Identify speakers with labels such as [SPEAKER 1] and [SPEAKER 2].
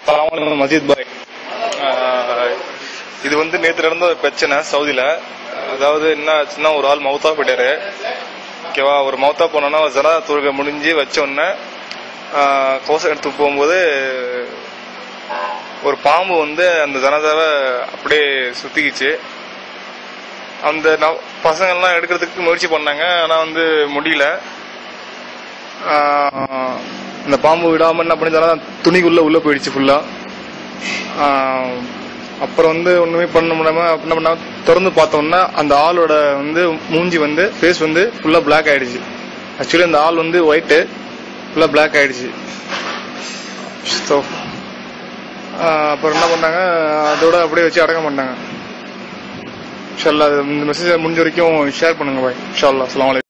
[SPEAKER 1] மஜித் பாய், இது வந்து நேற்று நடந்த ஒரு பிரச்சனை சவுதியில. அதாவது என்ன ஆச்சுன்னா, ஒரு ஆள் மவுத்தா போயிட்டாரு. ஓகேவா, ஒரு மவுத்தா போனோம்னா ஜனா தொழுகை முடிஞ்சு வச்ச உடனே கோசம் எடுத்து போகும்போது ஒரு பாம்பு வந்து அந்த ஜனதாவை அப்படியே சுத்திக்கிச்சு. அந்த பசங்கள்லாம் எடுக்கிறதுக்கு முயற்சி பண்ணாங்க, ஆனா வந்து முடியல. அந்த பாம்பு விடாம என்ன பண்ணி துணிக்குள்ள உள்ள போயிடுச்சு ஃபுல்லா. அப்புறம் வந்து ஒண்ணுமே பண்ண முடியாம என்ன பண்ண திறந்து பார்த்தோம்னா அந்த ஆளோட வந்து மூஞ்சி வந்து ஃபேஸ் வந்து ஃபுல்லா பிளாக் ஆயிடுச்சு. ஆக்சுவலி அந்த ஆள் வந்து ஒயிட்டு ஃபுல்லா பிளாக் ஆயிடுச்சு. அப்புறம் என்ன பண்ணாங்க, அதோட அப்படியே வச்சு அடக்கம் பண்ணாங்க. இன்ஷா அல்லாஹ் இந்த மெசேஜ் முடிஞ்ச வரைக்கும் ஷேர் பண்ணுங்க பாய். இன்ஷா அல்லாஹ். அஸ்ஸலாமு அலைக்கும்.